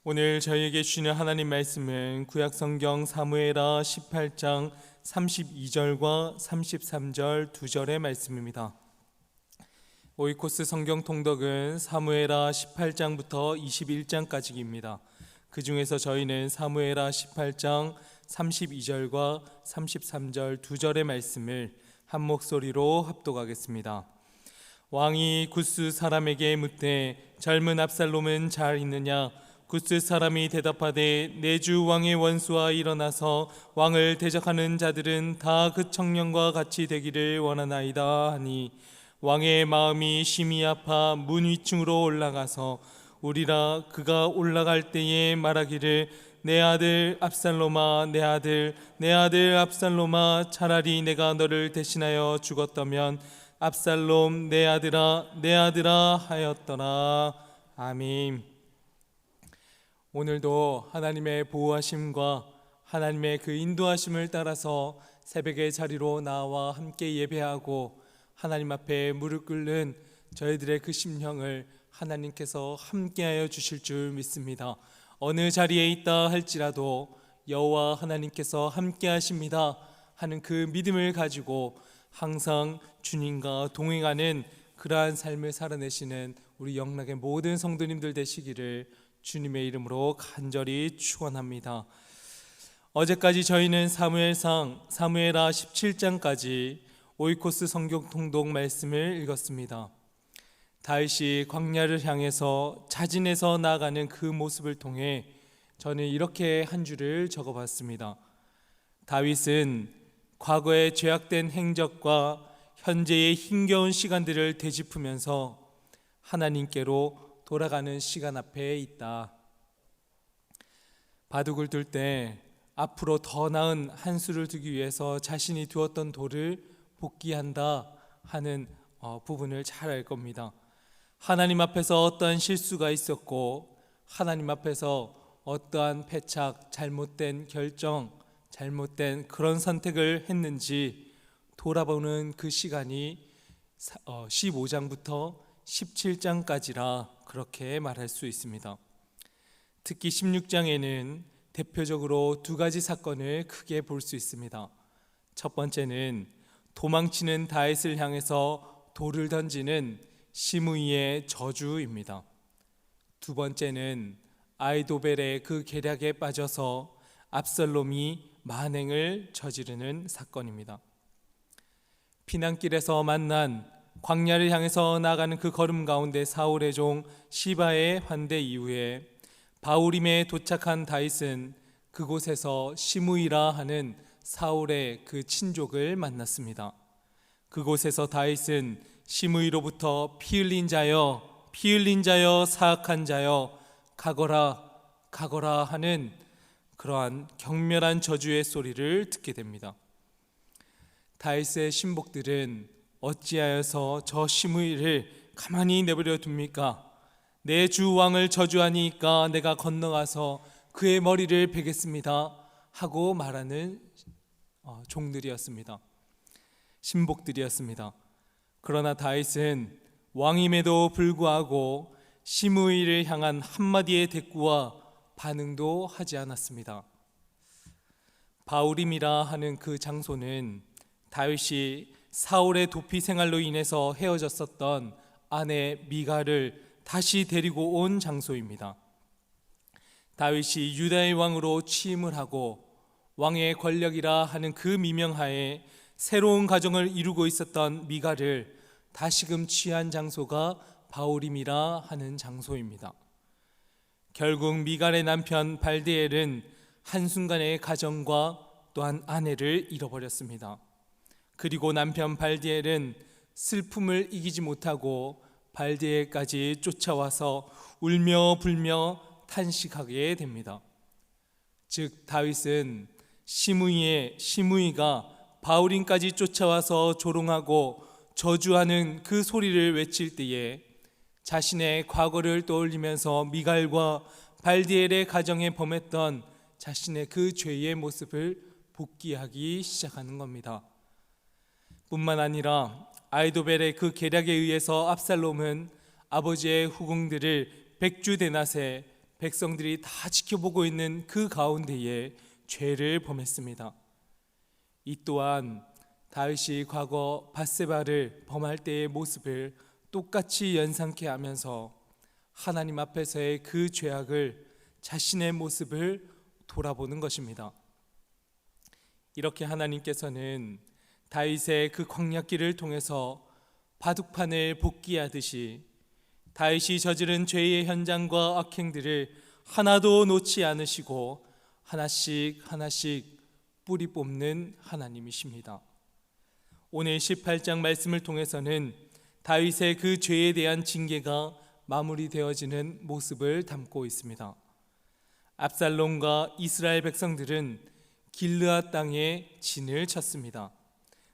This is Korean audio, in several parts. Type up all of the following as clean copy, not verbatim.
오늘 저희에게 주시는 하나님 말씀은 구약성경 사무엘하 18장 32절과 33절 2절의 말씀입니다. 오이코스 성경 통독은 사무엘하 18장부터 21장까지입니다. 그 중에서 저희는 사무엘하 18장 32절과 33절 2절의 말씀을 한 목소리로 합독하겠습니다. 왕이 굿스 사람에게 묻되 젊은 압살롬은 잘 있느냐? 굿스 사람이 대답하되 내 주 왕의 원수와 일어나서 왕을 대적하는 자들은 다 그 청년과 같이 되기를 원하나이다 하니 왕의 마음이 심히 아파 문 위층으로 올라가서 우리라 그가 올라갈 때에 말하기를 내 아들 압살롬아 내 아들 압살롬아 차라리 내가 너를 대신하여 죽었다면 압살롬 내 아들아 하였더라. 아멘. 오늘도 하나님의 보호하심과 하나님의 그 인도하심을 따라서 새벽의 자리로 나와 함께 예배하고 하나님 앞에 무릎 꿇는 저희들의 그 심령을 하나님께서 함께하여 주실 줄 믿습니다. 어느 자리에 있다 할지라도 여호와 하나님께서 함께하십니다 하는 그 믿음을 가지고 항상 주님과 동행하는 그러한 삶을 살아내시는 우리 영락의 모든 성도님들 되시기를 주님의 이름으로 간절히 축원합니다. 어제까지 저희는 사무엘하 17장까지 오이코스 성경 통독 말씀을 읽었습니다. 다윗이 광야를 향해서 자진해서 나아가는 그 모습을 통해 저는 이렇게 한 줄을 적어봤습니다. 다윗은 과거의 죄악된 행적과 현재의 힘겨운 시간들을 되짚으면서 하나님께로 돌아가는 시간 앞에 있다. 바둑을 둘 때 앞으로 더 나은 한 수를 두기 위해서 자신이 두었던 돌을 복귀한다 하는 부분을 잘 알 겁니다. 하나님 앞에서 어떠한 실수가 있었고 하나님 앞에서 어떠한 패착, 잘못된 결정, 잘못된 그런 선택을 했는지 돌아보는 그 시간이 15장부터 17장까지라 그렇게 말할 수 있습니다. 특히 16장에는 대표적으로 두 가지 사건을 크게 볼 수 있습니다. 첫 번째는 도망치는 다윗을 향해서 돌을 던지는 시므이의 저주입니다. 두 번째는 아이도벨의 그 계략에 빠져서 압살롬이 만행을 저지르는 사건입니다. 피난길에서 만난 광야를 향해서 나가는 그 걸음 가운데 사울의 종 시바의 환대 이후에 바후림에 도착한 다윗은 그곳에서 시므이라 하는 사울의 그 친족을 만났습니다. 그곳에서 다윗은 시므이로부터 피 흘린 자여 사악한 자여 가거라 하는 그러한 격렬한 저주의 소리를 듣게 됩니다. 다윗의 신복들은 어찌하여서 저 시므이를 가만히 내버려 둡니까? 내 주 왕을 저주하니까 내가 건너가서 그의 머리를 베겠습니다 하고 말하는 종들이었습니다. 신복들이었습니다. 그러나 다윗은 왕임에도 불구하고 시므이를 향한 한마디의 대꾸와 반응도 하지 않았습니다. 바후림이라 하는 그 장소는 다윗이 사울의 도피 생활로 인해서 헤어졌었던 아내 미갈을 다시 데리고 온 장소입니다. 다윗이 유다의 왕으로 취임을 하고 왕의 권력이라 하는 그 미명하에 새로운 가정을 이루고 있었던 미갈을 다시금 취한 장소가 바후림이라 하는 장소입니다. 결국 미갈의 남편 발드엘은 한순간에 가정과 또한 아내를 잃어버렸습니다. 그리고 남편 발드엘은 슬픔을 이기지 못하고 발드엘까지 쫓아와서 울며 불며 탄식하게 됩니다. 즉 다윗은 시므이가 바후림까지 쫓아와서 조롱하고 저주하는 그 소리를 외칠 때에 자신의 과거를 떠올리면서 미갈과 발디엘의 가정에 범했던 자신의 그 죄의 모습을 복귀하기 시작하는 겁니다. 뿐만 아니라 아이도벨의 그 계략에 의해서 압살롬은 아버지의 후궁들을 백주대낮에 백성들이 다 지켜보고 있는 그 가운데에 죄를 범했습니다. 이 또한 다윗이 과거 밧세바를 범할 때의 모습을 똑같이 연상케 하면서 하나님 앞에서의 그 죄악을 자신의 모습을 돌아보는 것입니다. 이렇게 하나님께서는 다윗의 그 광야길을 통해서 바둑판을 복귀하듯이 다윗이 저지른 죄의 현장과 악행들을 하나도 놓지 않으시고 하나씩 뿌리 뽑는 하나님이십니다. 오늘 18장 말씀을 통해서는 다윗의 그 죄에 대한 징계가 마무리되어지는 모습을 담고 있습니다. 압살롬과 이스라엘 백성들은 길르앗 땅에 진을 쳤습니다.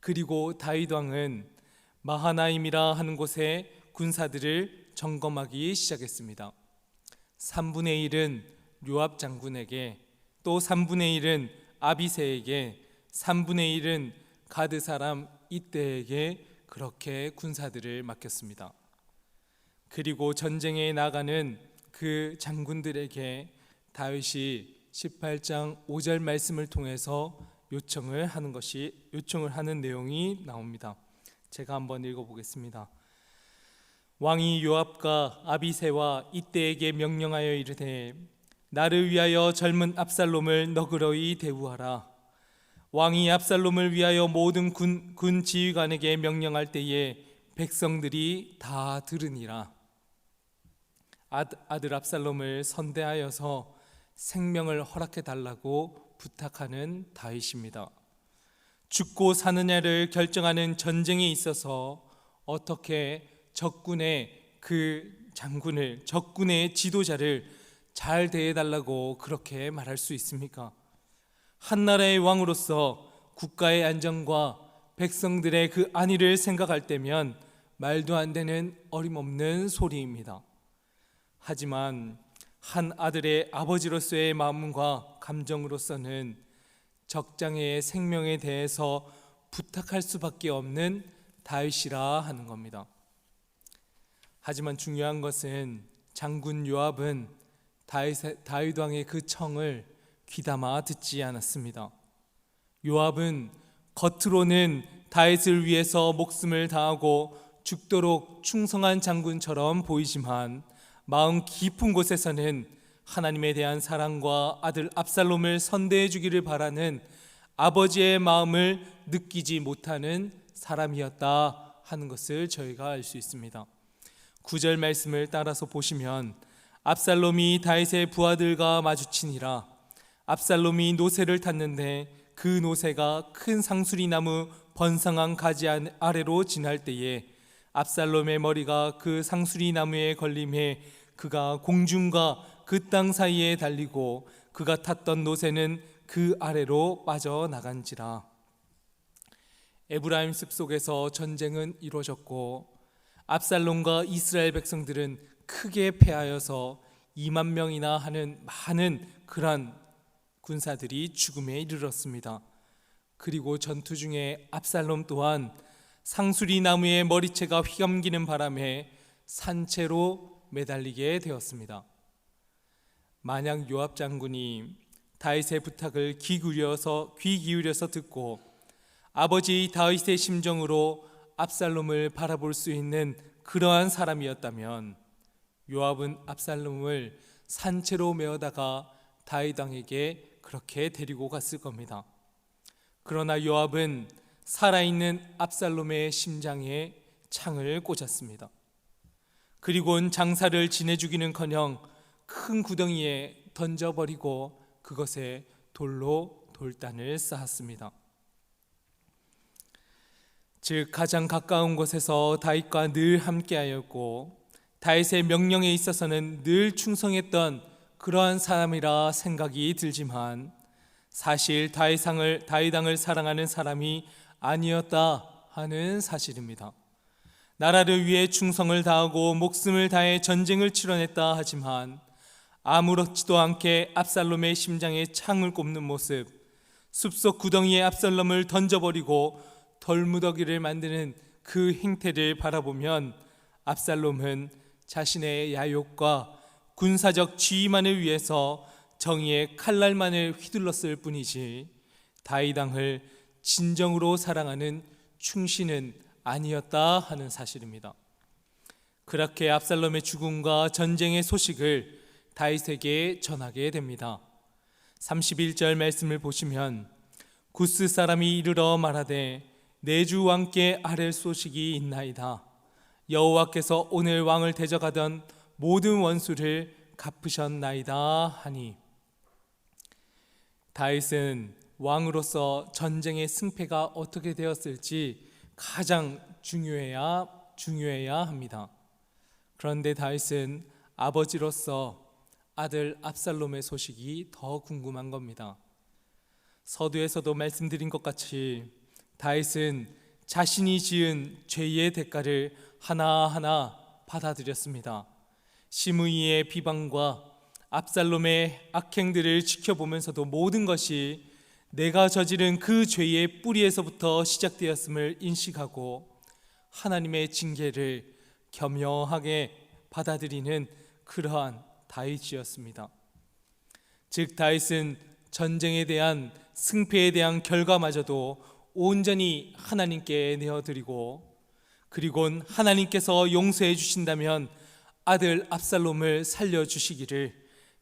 그리고 다윗 왕은 마하나임이라 하는 곳에 군사들을 점검하기 시작했습니다. 3분의 1은 요압 장군에게, 또 3분의 1은 아비새에게, 3분의 1은 가드 사람 이때에게 그렇게 군사들을 맡겼습니다. 그리고 전쟁에 나가는 그 장군들에게 다윗이 18장 5절 말씀을 통해서 요청을 하는 내용이 나옵니다. 제가 한번 읽어보겠습니다. 왕이 요압과 아비새와 이때에게 명령하여 이르되 나를 위하여 젊은 압살롬을 너그러이 대우하라. 왕이 압살롬을 위하여 모든 군 지휘관에게 명령할 때에 백성들이 다 들으니라. 아들 압살롬을 선대하여서 생명을 허락해 달라고 부탁하는 다윗입니다. 죽고 사느냐를 결정하는 전쟁에 있어서 어떻게 적군의 그 장군을, 적군의 지도자를 잘 대해달라고 그렇게 말할 수 있습니까? 한 나라의 왕으로서 국가의 안정과 백성들의 그 안위를 생각할 때면 말도 안 되는 어림없는 소리입니다. 하지만 한 아들의 아버지로서의 마음과 감정으로서는 적장애의 생명에 대해서 부탁할 수밖에 없는 다윗이라 하는 겁니다. 하지만 중요한 것은 장군 요압은 다윗 왕의 그 청을 귀담아 듣지 않았습니다. 요압은 겉으로는 다윗을 위해서 목숨을 다하고 죽도록 충성한 장군처럼 보이지만 마음 깊은 곳에서는 하나님에 대한 사랑과 아들 압살롬을 선대해 주기를 바라는 아버지의 마음을 느끼지 못하는 사람이었다 하는 것을 저희가 알 수 있습니다. 9절 말씀을 따라서 보시면 압살롬이 다윗의 부하들과 마주치니라. 압살롬이 노새를 탔는데 그 노새가 큰 상수리나무 번성한 가지 아래로 지날 때에 압살롬의 머리가 그 상수리나무에 걸림에 그가 공중과 그 땅 사이에 달리고 그가 탔던 노새는 그 아래로 빠져나간지라. 에브라임 숲속에서 전쟁은 이루어졌고 압살롬과 이스라엘 백성들은 크게 패하여서 2만 명이나 하는 많은 그러한 군사들이 죽음에 이르렀습니다. 그리고 전투 중에 압살롬 또한 상수리 나무의 머리채가 휘감기는 바람에 산채로 매달리게 되었습니다. 만약 요압 장군이 다윗의 부탁을 귀 기울여서 듣고 아버지 다윗의 심정으로 압살롬을 바라볼 수 있는 그러한 사람이었다면 요압은 압살롬을 산채로 메어다가 다윗 왕에게 그렇게 데리고 갔을 겁니다. 그러나 요압은 살아있는 압살롬의 심장에 창을 꽂았습니다. 그리고는 장사를 지내 죽이는커녕 큰 구덩이에 던져버리고 그것에 돌로 돌단을 쌓았습니다. 즉 가장 가까운 곳에서 다윗과 늘 함께하였고 다윗의 명령에 있어서는 늘 충성했던 그러한 사람이라 생각이 들지만 사실 다윗 왕을 사랑하는 사람이 아니었다 하는 사실입니다. 나라를 위해 충성을 다하고 목숨을 다해 전쟁을 치러냈다 하지만 아무렇지도 않게 압살롬의 심장에 창을 꼽는 모습, 숲속 구덩이에 압살롬을 던져버리고 돌무더기를 만드는 그 행태를 바라보면 압살롬은 자신의 야욕과 군사적 지위만을 위해서 정의의 칼날만을 휘둘렀을 뿐이지 다윗 왕을 진정으로 사랑하는 충신은 아니었다 하는 사실입니다. 그렇게 압살롬의 죽음과 전쟁의 소식을 다윗에게 전하게 됩니다. 31절 말씀을 보시면 구스 사람이 이르러 말하되 내 주 왕께 아랠 소식이 있나이다. 여호와께서 오늘 왕을 대적하던 모든 원수를 갚으셨나이다 하니, 다윗은 왕으로서 전쟁의 승패가 어떻게 되었을지 가장 중요해야 합니다. 그런데 다윗은 아버지로서 아들 압살롬의 소식이 더 궁금한 겁니다. 서두에서도 말씀드린 것 같이 다윗은 자신이 지은 죄의 대가를 하나하나 받아들였습니다. 시므이의 비방과 압살롬의 악행들을 지켜보면서도 모든 것이 내가 저지른 그 죄의 뿌리에서부터 시작되었음을 인식하고 하나님의 징계를 겸허하게 받아들이는 그러한 다윗이었습니다. 즉 다윗은 전쟁에 대한 승패에 대한 결과마저도 온전히 하나님께 내어드리고, 그리고 하나님께서 용서해 주신다면 아들 압살롬을 살려주시기를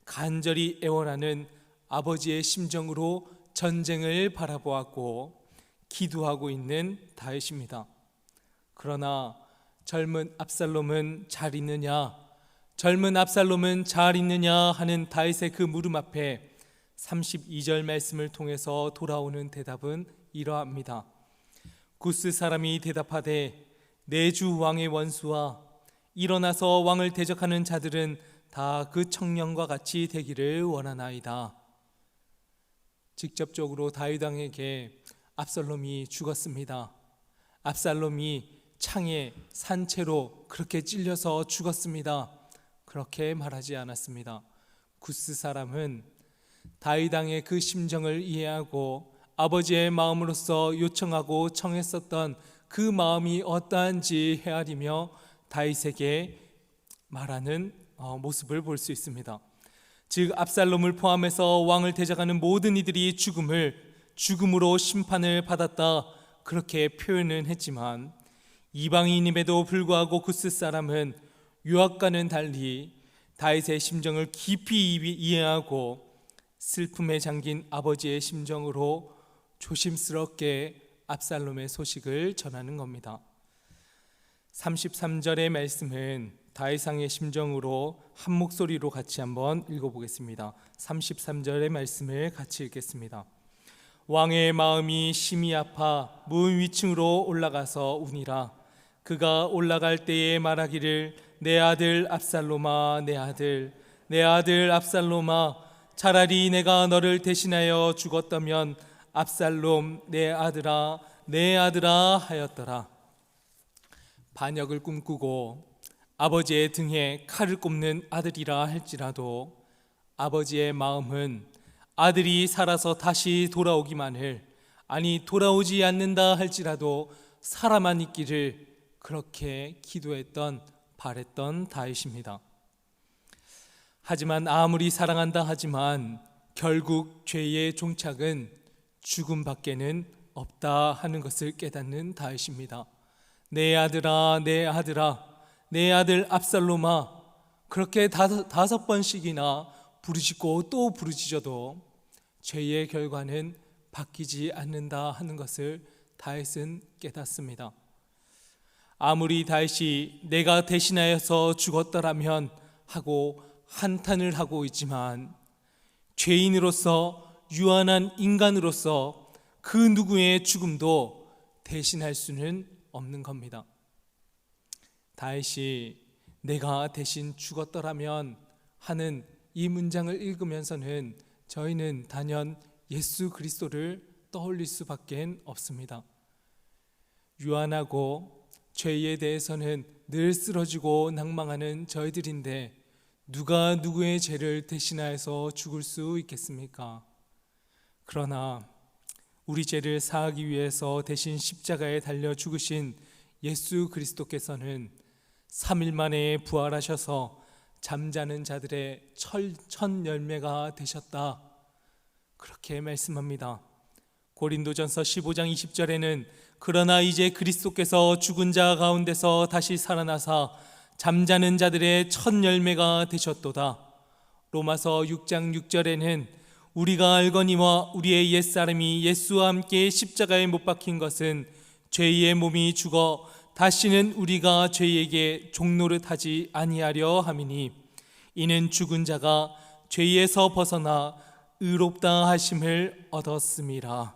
간절히 애원하는 아버지의 심정으로 전쟁을 바라보았고 기도하고 있는 다윗입니다. 그러나 젊은 압살롬은 잘 있느냐 하는 다윗의 그 물음 앞에 32절 말씀을 통해서 돌아오는 대답은 이러합니다. 구스 사람이 대답하되 내 주 왕의 원수와 일어나서 왕을 대적하는 자들은 다 그 청년과 같이 되기를 원하나이다. 직접적으로 다윗 왕에게 압살롬이 죽었습니다. 압살롬이 창에 산채로 그렇게 찔려서 죽었습니다. 그렇게 말하지 않았습니다. 구스 사람은 다윗 왕의 그 심정을 이해하고 아버지의 마음으로서 요청하고 청했었던 그 마음이 어떠한지 헤아리며 다윗에게 말하는 모습을 볼 수 있습니다. 즉 압살롬을 포함해서 왕을 대적하는 모든 이들이 죽음으로 심판을 받았다, 그렇게 표현은 했지만 이방인임에도 불구하고 구스 사람은 요압과는 달리 다윗의 심정을 깊이 이해하고 슬픔에 잠긴 아버지의 심정으로 조심스럽게 압살롬의 소식을 전하는 겁니다. 33절의 말씀은 다윗왕의 심정으로 한 목소리로 같이 한번 읽어보겠습니다. 33절의 말씀을 같이 읽겠습니다. 왕의 마음이 심히 아파 문 위층으로 올라가서 우니라. 그가 올라갈 때에 말하기를 내 아들 압살롬아, 내 아들 압살롬아, 차라리 내가 너를 대신하여 죽었다면 압살롬 내 아들아 하였더라. 반역을 꿈꾸고 아버지의 등에 칼을 꼽는 아들이라 할지라도 아버지의 마음은 아들이 살아서 다시 돌아오기만을, 아니 돌아오지 않는다 할지라도 살아만 있기를 그렇게 바랬던 다윗입니다. 하지만 아무리 사랑한다 하지만 결국 죄의 종착은 죽음밖에는 없다 하는 것을 깨닫는 다윗입니다. 내 아들아, 내 아들 압살롬아, 그렇게 다섯 번씩이나 부르짖고 또 부르짖어도 죄의 결과는 바뀌지 않는다 하는 것을 다윗은 깨닫습니다. 아무리 다윗이 내가 대신하여서 죽었더라면 하고 한탄을 하고 있지만 죄인으로서, 유한한 인간으로서 그 누구의 죽음도 대신할 수는 없는 겁니다. 다윗이 내가 대신 죽었더라면 하는 이 문장을 읽으면서는 저희는 단연 예수 그리스도를 떠올릴 수밖에 없습니다. 유한하고 죄에 대해서는 늘 쓰러지고 낭망하는 저희들인데 누가 누구의 죄를 대신하여서 죽을 수 있겠습니까? 그러나 우리 죄를 사하기 위해서 대신 십자가에 달려 죽으신 예수 그리스도께서는 3일 만에 부활하셔서 잠자는 자들의 첫 열매가 되셨다. 그렇게 말씀합니다. 고린도전서 15장 20절에는 그러나 이제 그리스도께서 죽은 자 가운데서 다시 살아나사 잠자는 자들의 첫 열매가 되셨도다. 로마서 6장 6절에는 우리가 알거니와 우리의 옛사람이 예수와 함께 십자가에 못 박힌 것은 죄의 몸이 죽어 다시는 우리가 죄에게 종노릇하지 아니하려 함이니 이는 죽은 자가 죄에서 벗어나 의롭다 하심을 얻었음이라.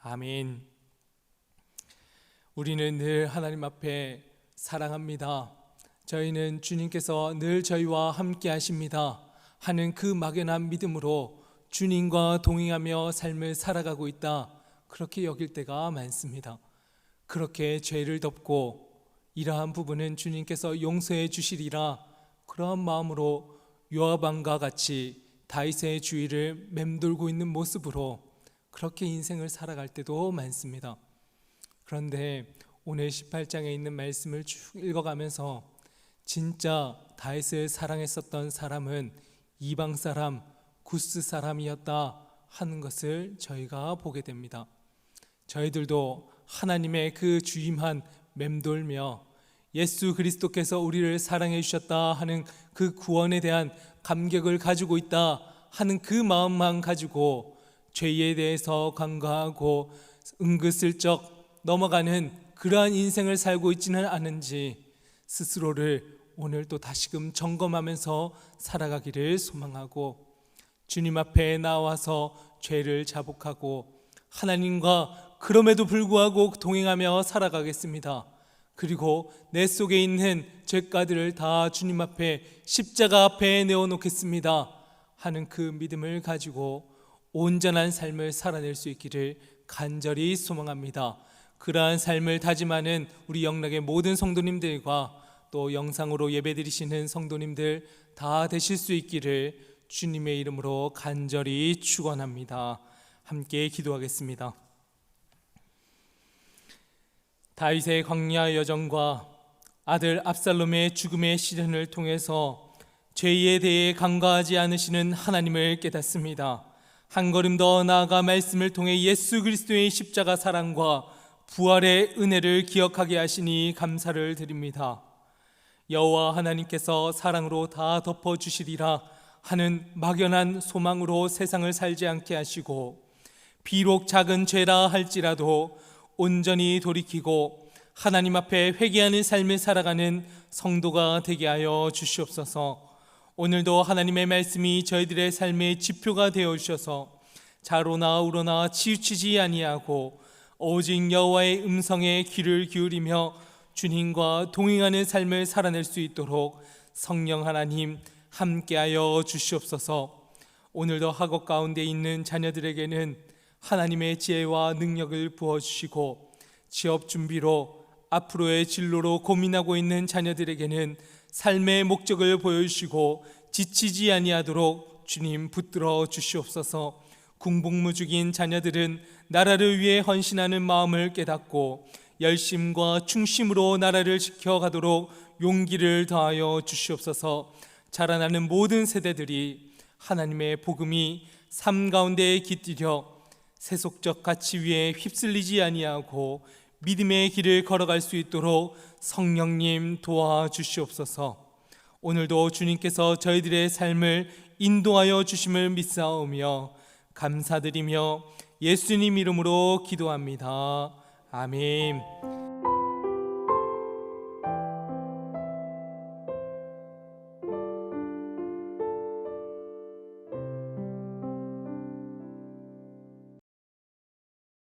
아멘. 우리는 늘 하나님 앞에 사랑합니다. 저희는 주님께서 늘 저희와 함께 하십니다 하는 그 막연한 믿음으로 주님과 동행하며 삶을 살아가고 있다, 그렇게 여길 때가 많습니다. 그렇게 죄를 덮고 이러한 부분은 주님께서 용서해 주시리라, 그러한 마음으로 요압왕과 같이 다윗의 주위를 맴돌고 있는 모습으로 그렇게 인생을 살아갈 때도 많습니다. 그런데 오늘 18장에 있는 말씀을 쭉 읽어가면서 진짜 다윗을 사랑했었던 사람은 이방 사람, 구스 사람이었다 하는 것을 저희가 보게 됩니다. 저희들도 하나님의 그 주임한 맴돌며 예수 그리스도께서 우리를 사랑해 주셨다 하는 그 구원에 대한 감격을 가지고 있다 하는 그 마음만 가지고 죄에 대해서 간과하고 은근슬쩍 넘어가는 그러한 인생을 살고 있지는 않은지 스스로를 오늘 또 다시금 점검하면서 살아가기를 소망하고, 주님 앞에 나와서 죄를 자복하고 하나님과 그럼에도 불구하고 동행하며 살아가겠습니다. 그리고 내 속에 있는 죄가들을 다 주님 앞에 십자가 앞에 내어놓겠습니다 하는 그 믿음을 가지고 온전한 삶을 살아낼 수 있기를 간절히 소망합니다. 그러한 삶을 다짐하는 우리 영락의 모든 성도님들과 또 영상으로 예배드리시는 성도님들 다 되실 수 있기를 주님의 이름으로 간절히 축원합니다. 함께 기도하겠습니다. 다윗의 광야 여정과 아들 압살롬의 죽음의 시련을 통해서 죄에 대해 간과하지 않으시는 하나님을 깨닫습니다. 한 걸음 더 나아가 말씀을 통해 예수 그리스도의 십자가 사랑과 부활의 은혜를 기억하게 하시니 감사를 드립니다. 여호와 하나님께서 사랑으로 다 덮어주시리라 하는 막연한 소망으로 세상을 살지 않게 하시고, 비록 작은 죄라 할지라도 온전히 돌이키고 하나님 앞에 회개하는 삶을 살아가는 성도가 되게 하여 주시옵소서. 오늘도 하나님의 말씀이 저희들의 삶의 지표가 되어 주셔서 좌로나 우로나 치우치지 아니하고 오직 여호와의 음성에 귀를 기울이며 주님과 동행하는 삶을 살아낼 수 있도록 성령 하나님 함께하여 주시옵소서. 오늘도 학업 가운데 있는 자녀들에게는 하나님의 지혜와 능력을 부어주시고, 취업 준비로 앞으로의 진로로 고민하고 있는 자녀들에게는 삶의 목적을 보여주시고 지치지 아니하도록 주님 붙들어 주시옵소서. 궁복무중인 자녀들은 나라를 위해 헌신하는 마음을 깨닫고 열심과 충심으로 나라를 지켜가도록 용기를 더하여 주시옵소서. 자라나는 모든 세대들이 하나님의 복음이 삶 가운데 깃들여 세속적 가치 위에 휩쓸리지 아니하고 믿음의 길을 걸어갈 수 있도록 성령님 도와주시옵소서. 오늘도 주님께서 저희들의 삶을 인도하여 주심을 믿사오며 감사드리며 예수님 이름으로 기도합니다. 아멘.